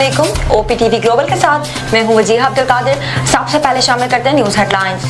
अस्सलामुअलैकुम। OPTV global के साथ मैं हूं वजीहा अब्दुल कादिर। सबसे पहले शामिल करते हैं न्यूज हेडलाइंस।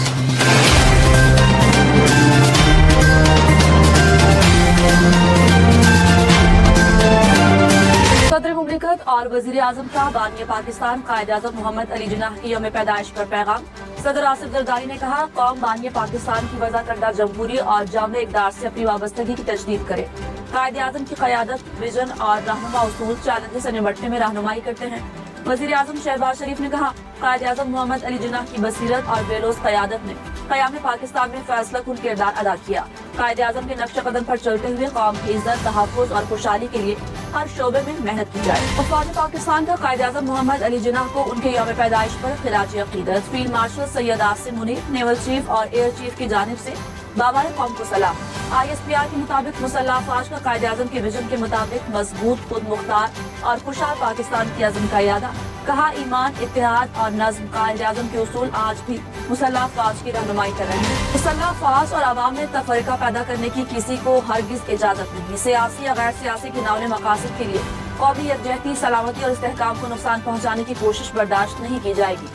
सदर मुमलिकत और वजीर आजम का बानी पाकिस्तान कायद आजम मोहम्मद अली जिन्नाह की यौम पैदाइश पर पैगाम। सदर आसिफ जरदारी ने कहा, कौम बानी पाकिस्तान की वजह करदा जमहूरी और जामे इक़दार से अपनी वाबस्तगी की तजदीद करे। कायद आजम की क़यादत, विजन और रहनुमा उसूल चैलेंज से निपटने में रहनुमाई करते हैं। वज़ीर आज़म शहबाज शरीफ ने कहा, कायद आज़म मोहम्मद अली जिन्नाह की बसीरत और बेलोस क़यादत ने क़याम पाकिस्तान में फैसला कुन किरदार अदा किया। कायद आज़म के नक्श कदम पर चलते हुए कौम की इज्जत, तहफ़्फ़ुज़ और खुशहाली के लिए हर शोबे में मेहनत की जाए। वफ़ाद पाकिस्तान का कायद आज़म मोहम्मद अली जिन्नाह को उनके यौम पैदाइश पर खिराज अक़ीदत field marshal Syed Asim Munir, naval chief और एयर चीफ की जानिब से बाबाए कौम को सलाम। ISPR के मुताबिक मुसल्लह अफ़वाज का कायद आज़म के विजन के मुताबिक मजबूत, खुद मुख्तार और खुशहाल पाकिस्तान की अज़म का इरादा। कहा, ईमान, इत्तेहाद और नज़्म कायद आज़म के उसूल आज भी मुसल्लह अफ़वाज की रहनुमाई कर रहे हैं। मुसल्लह अफ़वाज और आवाम में तफरीका पैदा करने की किसी को हरगिज़ इजाज़त नहीं। सियासी या गैर सियासी घिनौने मकासद के लिए कौमी यकजहती, सलामती और इस्तेहकाम को नुकसान पहुँचाने की कोशिश बर्दाश्त नहीं की जाएगी।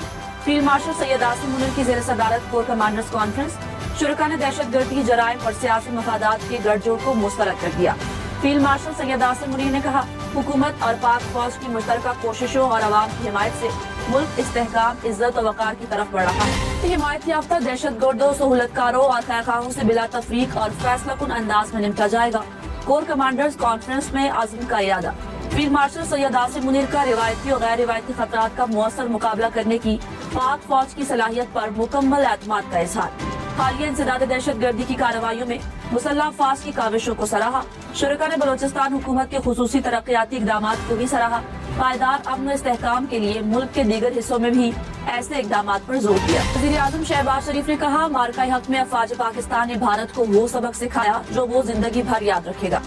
फील्ड मार्शल सैयद आसिम मुनीर की ज़ेर सदारत कोर कमांडर्स कॉन्फ्रेंस शुरका ने दहशतगर्दी, जराइम और सियासी मफादात के गठजोड़ को मुस्तरद कर दिया। फील्ड मार्शल सैयद आसिम मुनीर ने कहा, हुकूमत और पाक फौज की मुश्तरका कोशिशों और आवाम की हिमायत से मुल्क इस्तेहकाम, इज्जत और वक़ार की तरफ बढ़ रहा है। हिमायत याफ्ता दहशतगर्दों, सहूलतकारों और खैरखाहों से बिला तफरीक और फैसला कुन अंदाज में निपटा जाएगा। कोर कमांडर्स कॉन्फ्रेंस में आज़म का इरादा। फील्ड मार्शल सैयद आसिम मुनीर का रिवायती और गैर रिवायती खतरात का मुअस्सर मुकाबला करने की पाक फौज की सलाहियत पर मुकम्मल एतमाद का इज़हार। हालिया इंसदाद दहशत गर्दी की कार्रवाइयों में मुसल्लह अफ़वाज की काविशों को सराहा। शुरका ने बलोचिस्तान हुकूमत के खुसूसी तरक्याती इक़दामात को भी सराहा। पायदार अमन और इस्तेहकाम के लिए मुल्क के दीगर हिस्सों में भी ऐसे इक़दामात पर जोर दिया। वज़ीर आज़म शहबाज शरीफ ने कहा, मार्का हक में अफ़वाज पाकिस्तान ने भारत को वो सबक सिखाया जो वो जिंदगी भर याद रखेगा।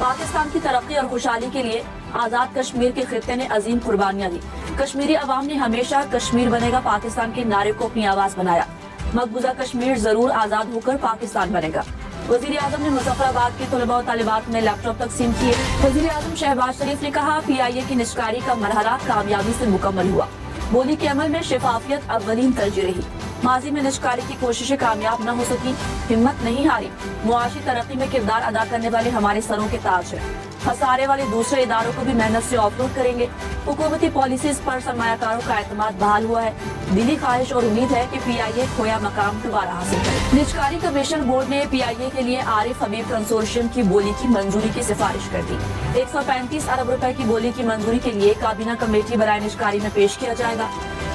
पाकिस्तान की तरक्की और खुशहाली के लिए आज़ाद कश्मीर के खित्ते ने अजीम कुर्बानियाँ दी। कश्मीरी अवाम ने हमेशा कश्मीर बनेगा पाकिस्तान के नारे को अपनी आवाज़ बनाया। मकबूजा कश्मीर जरूर आज़ाद होकर पाकिस्तान बनेगा। वज़ीर आज़म ने मुज़फ़्फ़राबाद के तलबा और तालिबात में लैपटॉप तक़सीम किए। वज़ीर आज़म शहबाज शरीफ ने कहा, PIA की निष्कारी का मरहला कामयाबी से मुकम्मल हुआ। बोली के अमल में शफाफियत अव्वलीन तरजीह रही। माजी में निष्कारी की कोशिशें कामयाब न हो सकी, हिम्मत नहीं हारी। मुआशी तरक्की में किरदार अदा करने वाले हमारे सरों के ताज है। खसारे वाले दूसरे इदारों को भी मेहनत से ऑफलोड करेंगे। हुकूमती पॉलिसीज पर सरमायाकारों का एतमाद बहाल हुआ है। दिली ख्वाहिश और उम्मीद है कि PIA खोया मकाम दोबारा हासिल करे। निजकारी कमीशन बोर्ड ने PIA के लिए आरिफ हबीब कंसोर्शियम की बोली की मंजूरी की सिफारिश कर दी। 135 अरब रुपए की बोली की मंजूरी के लिए काबीना कमेटी बराए निजकारी में पेश किया जाएगा।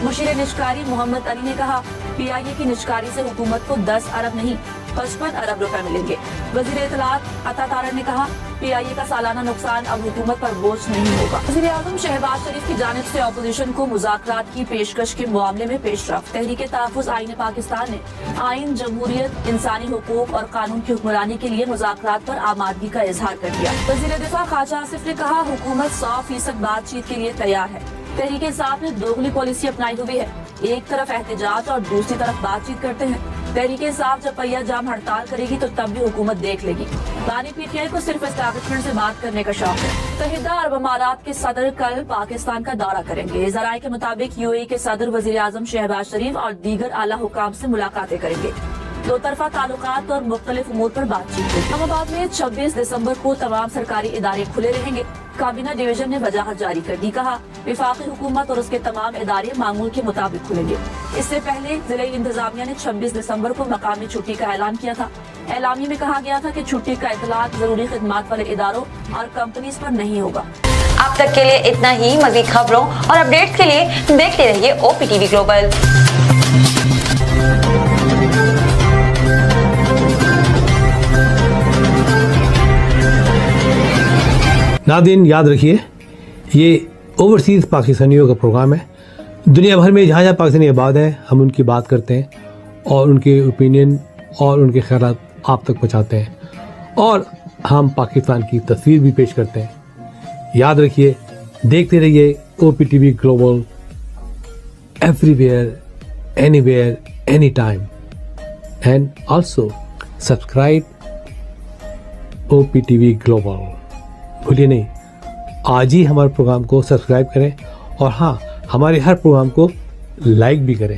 मुशीर निजकारी मोहम्मद अली ने कहा, PIA की निजकारी से हुकूमत को 10 अरब नहीं 55 अरब रुपए मिलेंगे। वज़ीर इत्तलात अता तारड़ ने कहा, PIA का सालाना नुकसान अब हुकूमत पर बोझ नहीं होगा। वज़ीर आज़म शहबाज शरीफ की जानिब से अपोजिशन को मुज़ाकरात की पेशकश के मामले में पेशरफ्त। तहरीक तहफ़्फ़ुज़ आईन पाकिस्तान ने आइन, जमहूरियत, इंसानी हुकूक और कानून की हुक्मरानी के लिए मुज़ाकरात पर आमादगी का इजहार कर दिया। वज़ीर दिफा ख्वाजा आसिफ ने कहा, हुकूमत 100% बातचीत के लिए तैयार है। तहरीक इंसाफ ने दोगली पॉलिसी अपनाई हुई है। एक तरफ एहतजाज और दूसरी तरफ बातचीत करते हैं। तहरीक इंसाफ जब पहिया जाम हड़ताल करेगी तो तब भी हुकूमत देख लेगी। बानी PTI को सिर्फ एस्टैब्लिशमेंट से बात करने का शौक है। मुत्तहिदा अरब अमारात के सदर कल पाकिस्तान का दौरा करेंगे। ज़राए के मुताबिक UAE के सदर वज़ीर आज़म शहबाज शरीफ और दीगर आला हुकाम से मुलाकातें करेंगे। दो तरफा ताल्लुकात और मुख्तलिफ उमूर पर बातचीत होगी। इस्लामाबाद में 26 दिसंबर को तमाम सरकारी इदारे खुले रहेंगे। काबीना डिवीजन ने वजाहत जारी कर दी। कहा, विफाकी हुकूमत और उसके तमाम इदारे मामूल के मुताबिक खुलेंगे। इससे पहले जिला इंतजामिया ने 26 दिसंबर को मकामी छुट्टी का ऐलान किया था। ऐलामी में कहा गया था कि छुट्टी का इतलाक जरूरी खिदमात वाले इदारों और कंपनीज पर नहीं होगा। अब तक के लिए इतना ही। मज़ीद खबरों और अपडेट्स के लिए देखते रहिए OPTV ग्लोबल। नाज़रीन, याद रखिए, ये ओवरसीज़ पाकिस्तानियों का प्रोग्राम है। दुनिया भर में जहाँ जहाँ पाकिस्तानी आबाद हैं, हम उनकी बात करते हैं और उनके ओपिनियन और उनके ख़यालात आप तक पहुँचाते हैं और हम पाकिस्तान की तस्वीर भी पेश करते हैं। याद रखिए, देखते रहिए OPTV global, everywhere, anywhere, any time, and also subscribe OPTV global. भूलिए नहीं, आज ही हमारे प्रोग्राम को सब्सक्राइब करें اور ہاں ہمارے ہر پروگرام کو لائک بھی کریں.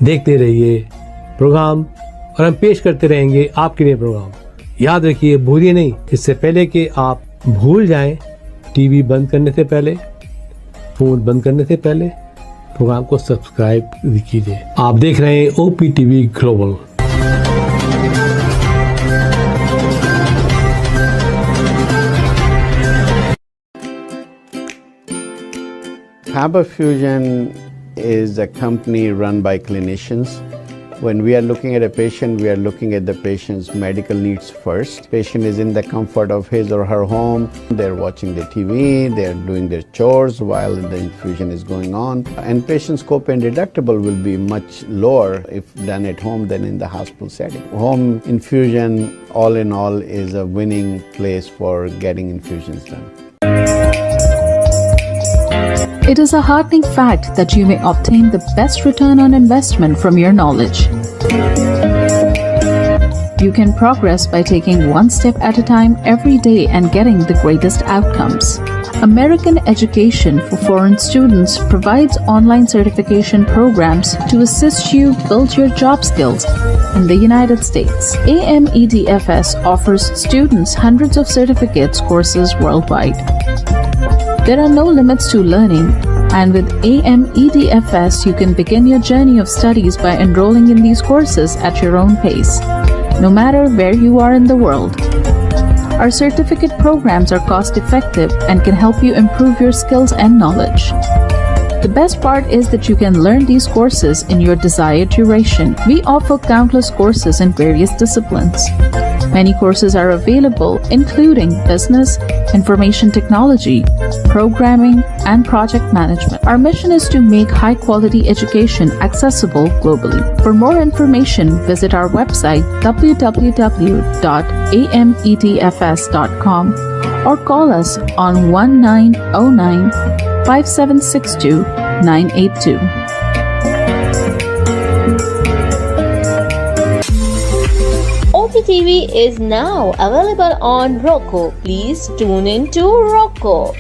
دیکھتے رہیے پروگرام اور ہم پیش کرتے رہیں گے آپ کے لیے پروگرام. یاد رکھیے بھولیے نہیں, اس سے پہلے کہ آپ بھول جائیں, ٹی وی بند کرنے سے پہلے, فون بند کرنے سے پہلے پروگرام کو سبسکرائب کیجیے. آپ دیکھ رہے ہیں O P T V global. Faber Fusion is a company run by clinicians. When we are looking at a patient, we are looking at the patient's medical needs first. Patient is in the comfort of his or her home. They're watching the TV, they're doing their chores while the infusion is going on. And patient's copay deductible will be much lower if done at home than in the hospital setting. Home infusion, all in all, is a winning place for getting infusions done. It is a heartening fact that you may obtain the best return on investment from your knowledge. You can progress by taking one step at a time every day and getting the greatest outcomes. American Education for Foreign Students provides online certification programs to assist you build your job skills in the United States. AMEDFS offers students hundreds of certificates courses worldwide. There are no limits to learning, and with AMEDFS, you can begin your journey of studies by enrolling in these courses at your own pace, no matter where you are in the world. Our certificate programs are cost-effective and can help you improve your skills and knowledge. The best part is that you can learn these courses in your desired duration. We offer countless courses in various disciplines. Many courses are available, including business, information technology, programming, and project management. Our mission is to make high-quality education accessible globally. For more information, visit our website www.amedfs.com or call us on 1909-5762-982. OPTV is now available on Roku. Please tune in to Roku.